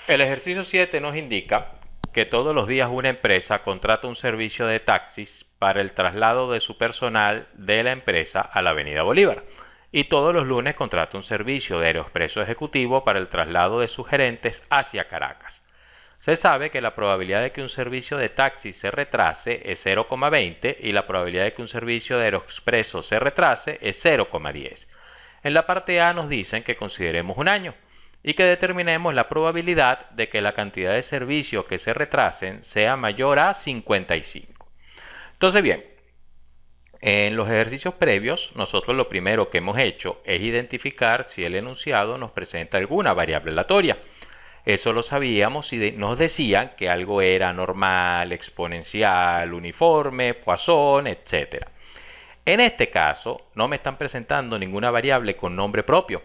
El ejercicio 7 nos indica que todos los días una empresa contrata un servicio de taxis para el traslado de su personal de la empresa a la Avenida Bolívar y todos los lunes contrata un servicio de Aeroexpreso Ejecutivo para el traslado de sus gerentes hacia Caracas. Se sabe que la probabilidad de que un servicio de taxi se retrase es 0,20 y la probabilidad de que un servicio de Aeroexpreso se retrase es 0,10. En la parte A nos dicen que consideremos un año y que determinemos la probabilidad de que la cantidad de servicios que se retrasen sea mayor a 55. Entonces, bien, en los ejercicios previos, nosotros lo primero que hemos hecho es identificar si el enunciado nos presenta alguna variable aleatoria. Eso lo sabíamos si nos decían que algo era normal, exponencial, uniforme, Poisson, etc. En este caso, no me están presentando ninguna variable con nombre propio,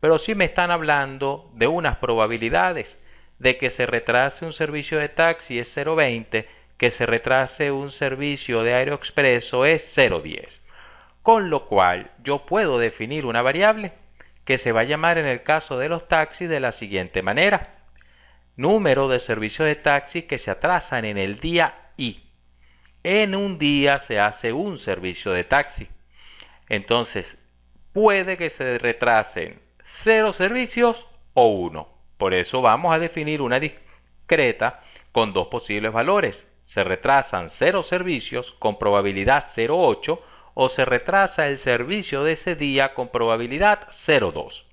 pero sí me están hablando de unas probabilidades de que se retrase un servicio de taxi es 0,20, que se retrase un servicio de Aeroexpreso es 0,10. Con lo cual, yo puedo definir una variable que se va a llamar en el caso de los taxis de la siguiente manera. Número de servicios de taxi que se atrasan en el día I. En un día se hace un servicio de taxi. Entonces, puede que se retrasen 0 servicios o 1. Por eso vamos a definir una discreta con dos posibles valores. Se retrasan 0 servicios con probabilidad 0,8 o se retrasa el servicio de ese día con probabilidad 0,2.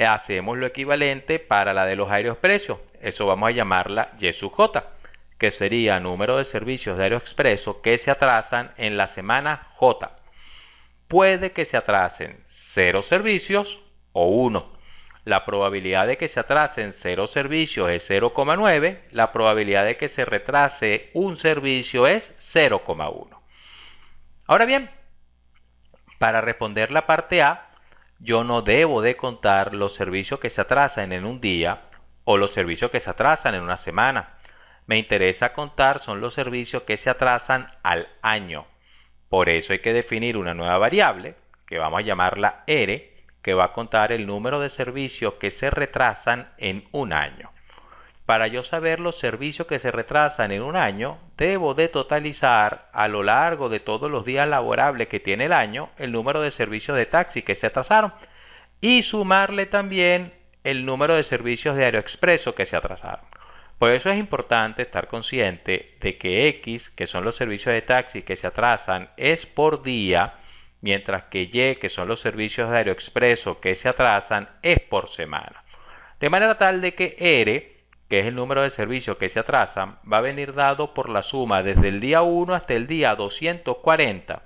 Hacemos lo equivalente para la de los Aeroexpreso. Eso vamos a llamarla Y sub J, que sería número de servicios de Aeroexpreso que se atrasan en la semana J. Puede que se atrasen 0 servicios o 1. La probabilidad de que se atrasen 0 servicios es 0,9. La probabilidad de que se retrase un servicio es 0,1. Ahora bien, para responder la parte A, yo no debo de contar los servicios que se atrasan en un día o los servicios que se atrasan en una semana. Me interesa contar son los servicios que se atrasan al año. Por eso hay que definir una nueva variable, que vamos a llamarla R, que va a contar el número de servicios que se retrasan en un año. Para yo saber los servicios que se retrasan en un año, debo de totalizar a lo largo de todos los días laborables que tiene el año el número de servicios de taxi que se atrasaron y sumarle también el número de servicios de Aeroexpreso que se atrasaron. Por eso es importante estar consciente de que X, que son los servicios de taxi que se atrasan, es por día, mientras que Y, que son los servicios de Aeroexpreso que se atrasan, es por semana. De manera tal de que R, que es el número de servicios que se atrasan, va a venir dado por la suma desde el día 1 hasta el día 240.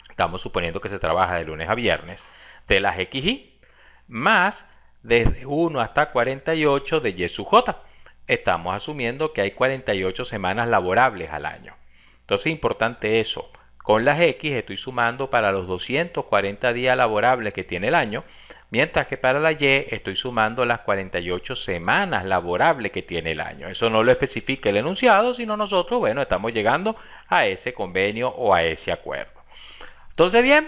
Estamos suponiendo que se trabaja de lunes a viernes, de las XY, más desde 1 hasta 48 de Y sub J. Estamos asumiendo que hay 48 semanas laborables al año. Entonces es importante eso. Con las X estoy sumando para los 240 días laborables que tiene el año, mientras que para la Y estoy sumando las 48 semanas laborables que tiene el año. Eso no lo especifica el enunciado, sino nosotros, bueno, estamos llegando a ese convenio o a ese acuerdo. Entonces, bien,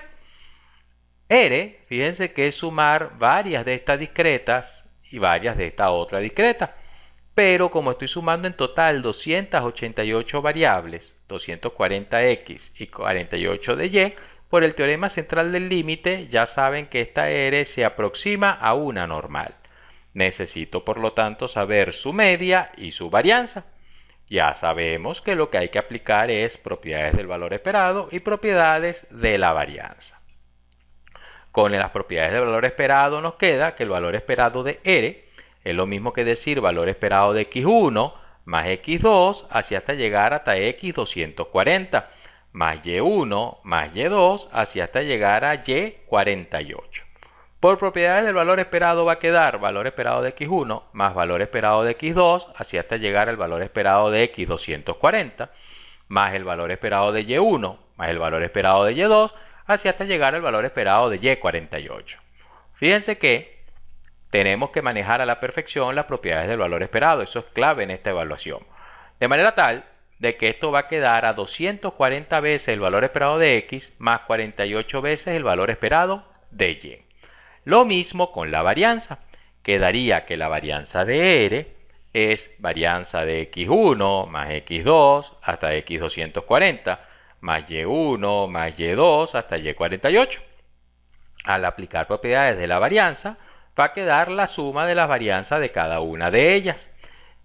R, fíjense que es sumar varias de estas discretas y varias de esta otra discreta. Pero como estoy sumando en total 288 variables, 240x y 48 de y, por el teorema central del límite ya saben que esta R se aproxima a una normal. Necesito por lo tanto saber su media y su varianza. Ya sabemos que lo que hay que aplicar es propiedades del valor esperado y propiedades de la varianza. Con las propiedades del valor esperado nos queda que el valor esperado de R es lo mismo que decir valor esperado de x1 más x2 hasta llegar hasta x240 más y1 más y2 hasta llegar a y48. Por propiedades del valor esperado va a quedar valor esperado de x1 más valor esperado de x2 hasta llegar al valor esperado de x240 más el valor esperado de y1 más el valor esperado de y2 hasta llegar al valor esperado de y48. Fíjense que tenemos que manejar a la perfección las propiedades del valor esperado. Eso es clave en esta evaluación. De manera tal de que esto va a quedar a 240 veces el valor esperado de x más 48 veces el valor esperado de y. Lo mismo con la varianza, quedaría que la varianza de R es varianza de x1 más x2 hasta x240 más y1 más y2 hasta y48. Al aplicar propiedades de la varianza, va a quedar la suma de las varianzas de cada una de ellas.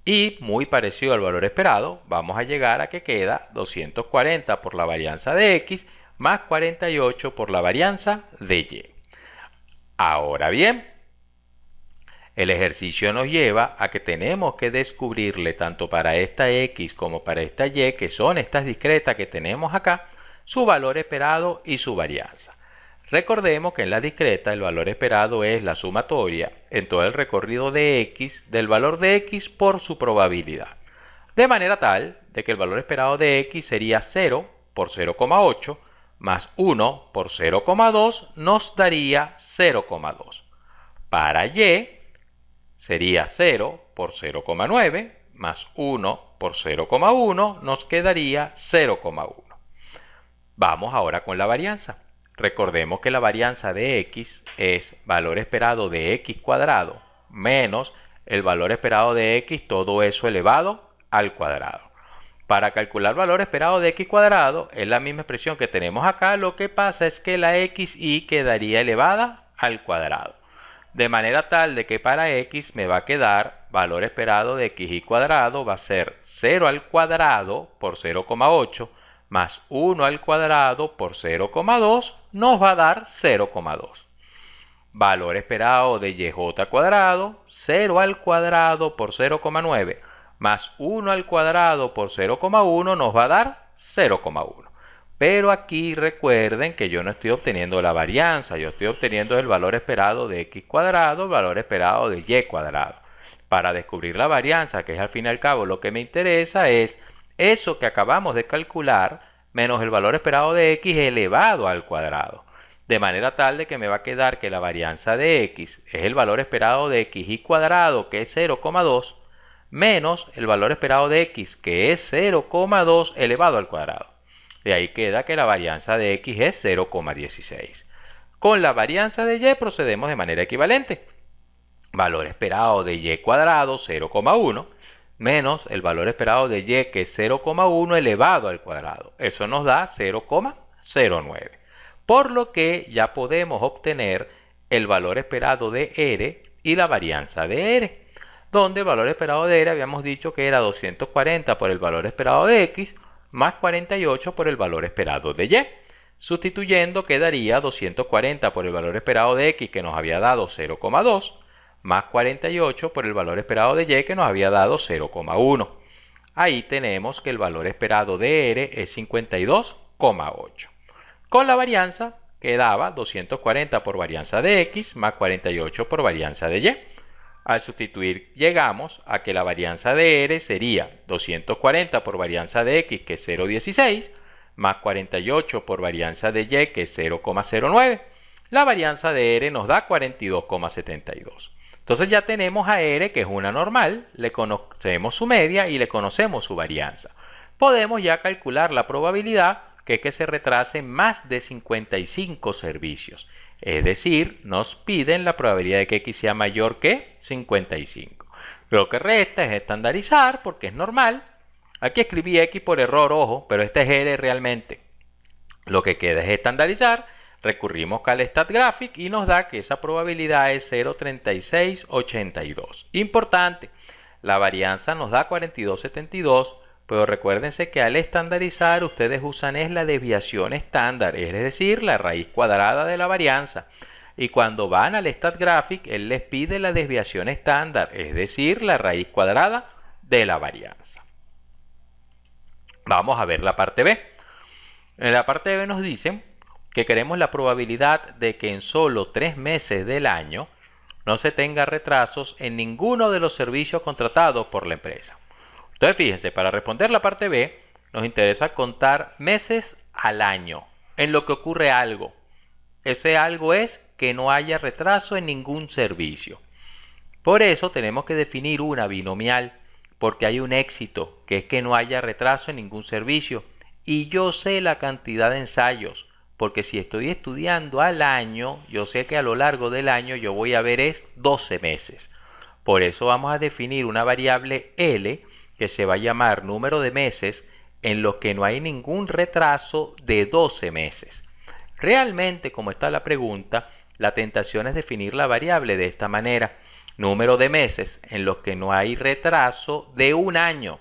Y muy parecido al valor esperado, vamos a llegar a que queda 240 por la varianza de x más 48 por la varianza de y. Ahora bien, el ejercicio nos lleva a que tenemos que descubrirle tanto para esta x como para esta y, que son estas discretas que tenemos acá, su valor esperado y su varianza. Recordemos que en la discreta el valor esperado es la sumatoria en todo el recorrido de x del valor de x por su probabilidad. De manera tal de que el valor esperado de x sería 0 por 0,8 más 1 por 0,2 nos daría 0,2. Para y sería 0 por 0,9 más 1 por 0,1 nos quedaría 0,1. Vamos ahora con la varianza. Recordemos que la varianza de x es valor esperado de x cuadrado menos el valor esperado de x, todo eso elevado al cuadrado. Para calcular valor esperado de x cuadrado es la misma expresión que tenemos acá, lo que pasa es que la xy quedaría elevada al cuadrado. De manera tal de que para x me va a quedar valor esperado de xy cuadrado va a ser 0 al cuadrado por 0,8 más 1 al cuadrado por 0,2 nos va a dar 0,2. Valor esperado de yj cuadrado, 0 al cuadrado por 0,9 más 1 al cuadrado por 0,1 nos va a dar 0,1. Pero aquí recuerden que yo no estoy obteniendo la varianza, yo estoy obteniendo el valor esperado de x cuadrado, el valor esperado de y cuadrado. Para descubrir la varianza, que es al fin y al cabo lo que me interesa, es eso que acabamos de calcular menos el valor esperado de x elevado al cuadrado. De manera tal de que me va a quedar que la varianza de x es el valor esperado de xy cuadrado, que es 0,2, menos el valor esperado de x, que es 0,2 elevado al cuadrado. De ahí queda que la varianza de x es 0,16. Con la varianza de y procedemos de manera equivalente. Valor esperado de y cuadrado, 0,1, menos el valor esperado de y, que es 0,1 elevado al cuadrado. Eso nos da 0,09. Por lo que ya podemos obtener el valor esperado de r y la varianza de r, donde el valor esperado de r habíamos dicho que era 240 por el valor esperado de x más 48 por el valor esperado de y. Sustituyendo quedaría 240 por el valor esperado de x, que nos había dado 0,2, más 48 por el valor esperado de y, que nos había dado 0,1. Ahí tenemos que el valor esperado de r es 52,8. Con la varianza quedaba 240 por varianza de x más 48 por varianza de y. Al sustituir llegamos a que la varianza de r sería 240 por varianza de x, que es 0,16, más 48 por varianza de y, que es 0,09. La varianza de r nos da 42,72. Entonces ya tenemos a r, que es una normal, le conocemos su media y le conocemos su varianza. Podemos ya calcular la probabilidad, que es que se retrasen más de 55 servicios. Es decir, nos piden la probabilidad de que x sea mayor que 55. Lo que resta es estandarizar, porque es normal. Aquí escribí x por error, ojo, pero este es r realmente. Lo que queda es estandarizar. Recurrimos al StatGraphic y nos da que esa probabilidad es 0,3682. Importante, la varianza nos da 42,72, pero recuérdense que al estandarizar ustedes usan es la desviación estándar, es decir, la raíz cuadrada de la varianza. Y cuando van al StatGraphic, él les pide la desviación estándar, es decir, la raíz cuadrada de la varianza. Vamos a ver la parte B. En la parte B nos dicen que queremos la probabilidad de que en solo 3 meses del año no se tenga retrasos en ninguno de los servicios contratados por la empresa. Entonces fíjense, para responder la parte B nos interesa contar meses al año en lo que ocurre algo. Ese algo es que no haya retraso en ningún servicio. Por eso tenemos que definir una binomial, porque hay un éxito, que es que no haya retraso en ningún servicio. Y yo sé la cantidad de ensayos, porque si estoy estudiando al año, yo sé que a lo largo del año yo voy a ver es 12 meses. Por eso vamos a definir una variable L que se va a llamar número de meses en los que no hay ningún retraso de 12 meses. Realmente, como está la pregunta, la tentación es definir la variable de esta manera. Número de meses en los que no hay retraso de un año.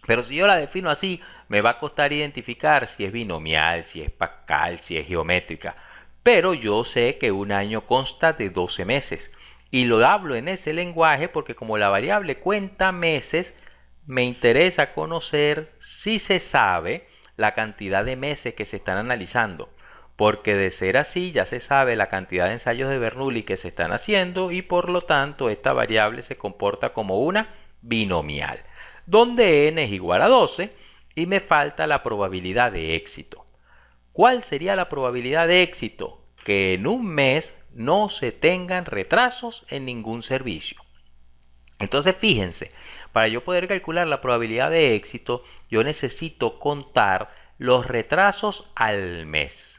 Pero si yo la defino así, me va a costar identificar si es binomial, si es pascal, si es geométrica. Pero yo sé que un año consta de 12 meses. Y lo hablo en ese lenguaje porque como la variable cuenta meses, me interesa conocer si se sabe la cantidad de meses que se están analizando. Porque de ser así ya se sabe la cantidad de ensayos de Bernoulli que se están haciendo y por lo tanto esta variable se comporta como una binomial, donde n es igual a 12 y me falta la probabilidad de éxito. ¿Cuál sería la probabilidad de éxito? Que en un mes no se tengan retrasos en ningún servicio. Entonces fíjense, para yo poder calcular la probabilidad de éxito, yo necesito contar los retrasos al mes.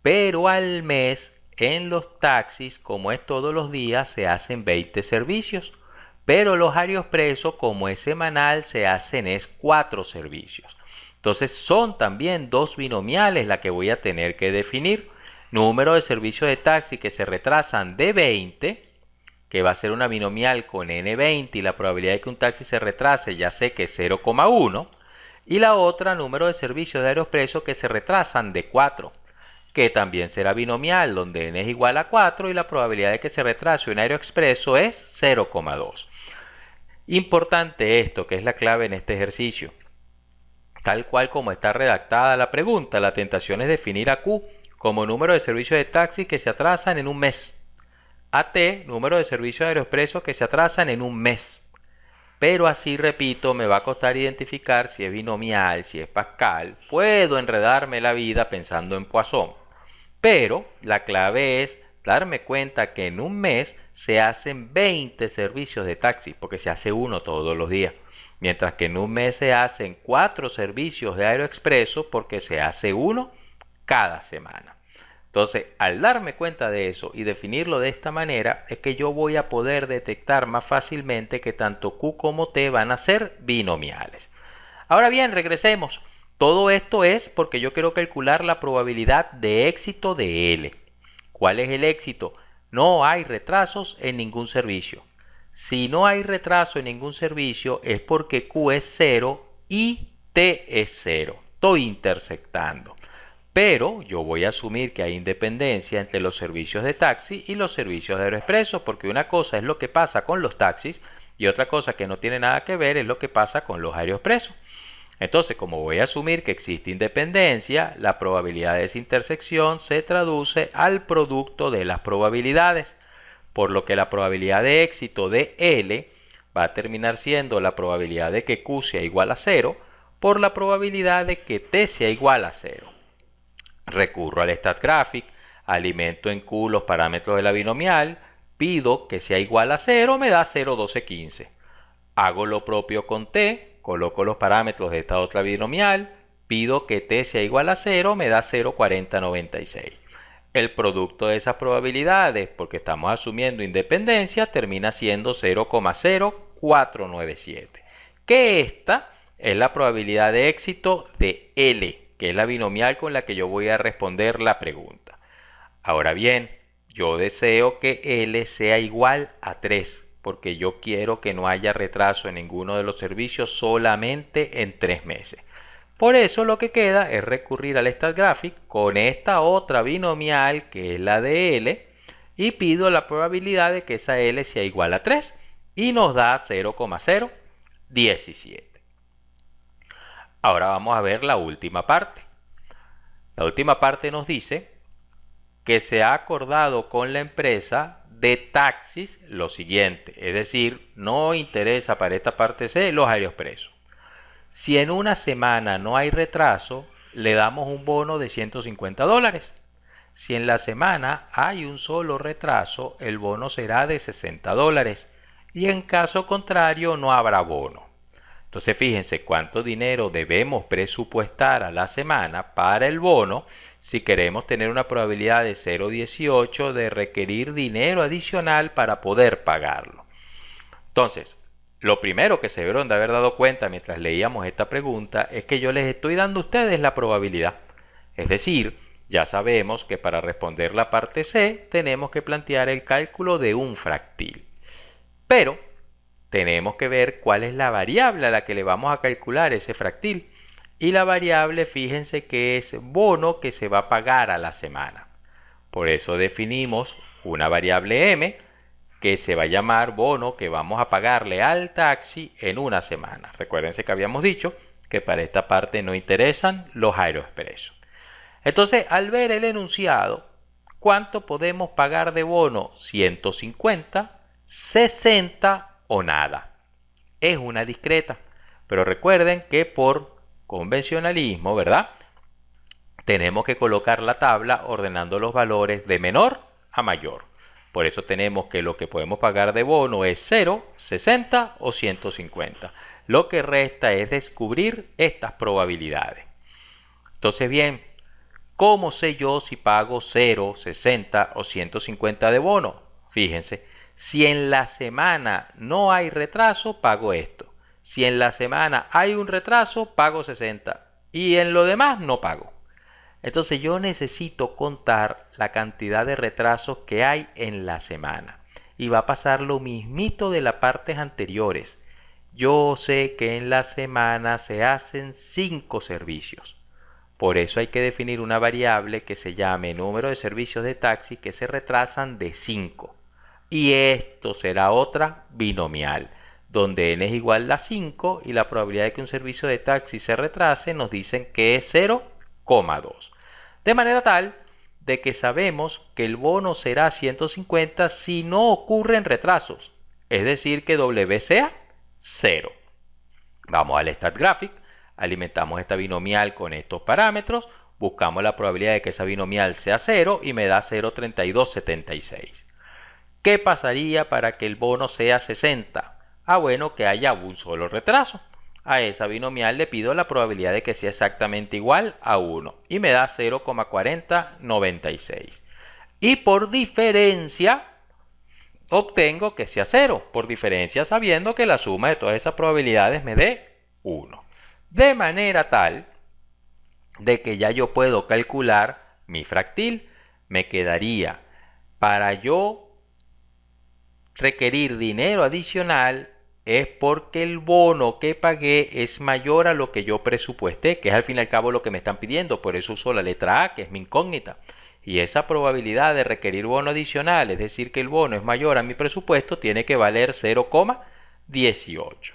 Pero al mes, en los taxis, como es todos los días, se hacen 20 servicios. Pero los AeroExpreso, como es semanal, se hacen 4 servicios. Entonces son también dos binomiales las que voy a tener que definir. Número de servicios de taxi que se retrasan de 20, que va a ser una binomial con n20 y la probabilidad de que un taxi se retrase ya sé que es 0,1. Y la otra, número de servicios de AeroExpreso que se retrasan de 4. Que también será binomial, donde n es igual a 4 y la probabilidad de que se retrase un AeroExpreso es 0,2. Importante esto, que es la clave en este ejercicio. Tal cual como está redactada la pregunta, la tentación es definir a Q como número de servicios de taxi que se atrasan en un mes. A T, número de servicios de AeroExpreso que se atrasan en un mes. Pero así, repito, me va a costar identificar si es binomial, si es pascal. Puedo enredarme la vida pensando en Poisson. Pero la clave es darme cuenta que en un mes se hacen 20 servicios de taxi, porque se hace uno todos los días. Mientras que en un mes se hacen 4 servicios de AeroExpreso, porque se hace uno cada semana. Entonces, al darme cuenta de eso y definirlo de esta manera, es que yo voy a poder detectar más fácilmente que tanto Q como T van a ser binomiales. Ahora bien, regresemos. Todo esto es porque yo quiero calcular la probabilidad de éxito de L. ¿Cuál es el éxito? No hay retrasos en ningún servicio. Si no hay retraso en ningún servicio es porque Q es 0 y T es 0. Estoy intersectando. Pero yo voy a asumir que hay independencia entre los servicios de taxi y los servicios de AeroExpreso, porque una cosa es lo que pasa con los taxis y otra cosa que no tiene nada que ver es lo que pasa con los AeroExpreso. Entonces, como voy a asumir que existe independencia, la probabilidad de esa intersección se traduce al producto de las probabilidades, por lo que la probabilidad de éxito de L va a terminar siendo la probabilidad de que Q sea igual a 0 por la probabilidad de que T sea igual a 0. Recurro al StatGraphic, alimento en Q los parámetros de la binomial, pido que sea igual a 0, me da 0,1215. Hago lo propio con T. Coloco los parámetros de esta otra binomial, pido que T sea igual a 0, me da 0,4096. El producto de esas probabilidades, porque estamos asumiendo independencia, termina siendo 0,0497. Que esta es la probabilidad de éxito de L, que es la binomial con la que yo voy a responder la pregunta. Ahora bien, yo deseo que L sea igual a 3. Porque yo quiero que no haya retraso en ninguno de los servicios solamente en 3 meses. Por eso lo que queda es recurrir al StatGraphic con esta otra binomial que es la de L y pido la probabilidad de que esa L sea igual a 3 y nos da 0,017. Ahora vamos a ver la última parte. La última parte nos dice que se ha acordado con la empresa de taxis lo siguiente, es decir, no interesa para esta parte C los AeroExpreso. Si en una semana no hay retraso, le damos un bono de $150. Si en la semana hay un solo retraso, el bono será de $60 y en caso contrario no habrá bono. Entonces fíjense cuánto dinero debemos presupuestar a la semana para el bono si queremos tener una probabilidad de 0,18 de requerir dinero adicional para poder pagarlo. Entonces, lo primero que se debieron de haber dado cuenta mientras leíamos esta pregunta es que yo les estoy dando a ustedes la probabilidad. Es decir, ya sabemos que para responder la parte C tenemos que plantear el cálculo de un fractil. Pero tenemos que ver cuál es la variable a la que le vamos a calcular ese fractil. Y la variable, fíjense que es bono que se va a pagar a la semana. Por eso definimos una variable M que se va a llamar bono que vamos a pagarle al taxi en una semana. Recuérdense que habíamos dicho que para esta parte no interesan los aeroexpresos. Entonces, al ver el enunciado, ¿cuánto podemos pagar de bono? 150, 60 o nada. Es una discreta, pero recuerden que por convencionalismo, ¿verdad? Tenemos que colocar la tabla ordenando los valores de menor a mayor. Por eso tenemos que lo que podemos pagar de bono es 0, 60 o 150. Lo que resta es descubrir estas probabilidades. Entonces, bien, ¿cómo sé yo si pago 0, 60 o 150 de bono? Fíjense, si en la semana no hay retraso, pago esto. Si en la semana hay un retraso, pago 60. Y en lo demás no pago. Entonces yo necesito contar la cantidad de retrasos que hay en la semana. Y va a pasar lo mismito de las partes anteriores. Yo sé que en la semana se hacen 5 servicios. Por eso hay que definir una variable que se llame número de servicios de taxi que se retrasan de 5. Y esto será otra binomial, donde n es igual a 5 y la probabilidad de que un servicio de taxi se retrase nos dicen que es 0,2. De manera tal de que sabemos que el bono será 150 si no ocurren retrasos, es decir que W sea 0. Vamos al StatGraphic, alimentamos esta binomial con estos parámetros, buscamos la probabilidad de que esa binomial sea 0 y me da 0,3276. ¿Qué pasaría para que el bono sea 60? Bueno, que haya un solo retraso. A esa binomial le pido la probabilidad de que sea exactamente igual a 1 y me da 0,4096. Y por diferencia obtengo que sea 0, por diferencia sabiendo que la suma de todas esas probabilidades me dé 1. De manera tal de que ya yo puedo calcular mi fractil. Me quedaría para yo requerir dinero adicional es porque el bono que pagué es mayor a lo que yo presupuesté, que es al fin y al cabo lo que me están pidiendo. Por eso uso la letra A, que es mi incógnita. Y esa probabilidad de requerir bono adicional, es decir, que el bono es mayor a mi presupuesto, tiene que valer 0,18.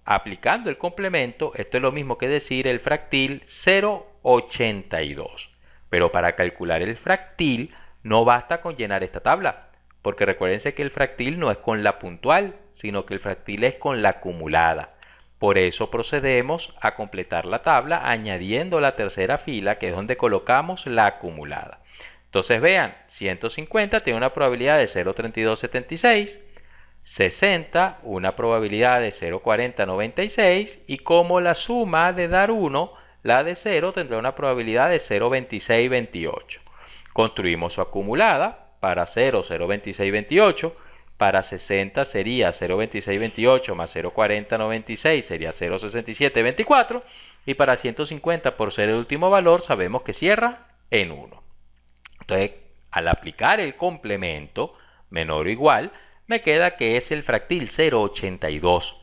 Aplicando el complemento, esto es lo mismo que decir el fractil 0,82. Pero para calcular el fractil no basta con llenar esta tabla. Porque recuérdense que el fractil no es con la puntual, sino que el fractil es con la acumulada. Por eso procedemos a completar la tabla añadiendo la tercera fila, que es donde colocamos la acumulada. Entonces vean, 150 tiene una probabilidad de 0,3276, 60 una probabilidad de 0,4096 y como la suma de dar 1, la de 0 tendrá una probabilidad de 0,2628. Construimos su acumulada. Para 0, 0,2628. Para 60 sería 0,2628 más 0,4096 sería 0,6724. Y para 150, por ser el último valor, sabemos que cierra en 1. Entonces, al aplicar el complemento, menor o igual, me queda que es el fractil 0,82.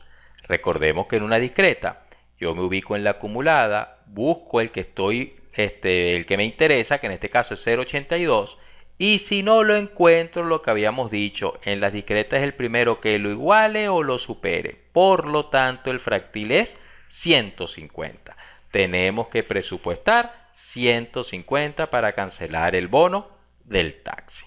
Recordemos que en una discreta, yo me ubico en la acumulada, busco el que me interesa, que en este caso es 0,82. Y si no lo encuentro, lo que habíamos dicho, en las discretas es el primero que lo iguale o lo supere. Por lo tanto, el fractil es 150. Tenemos que presupuestar 150 para cancelar el bono del taxi.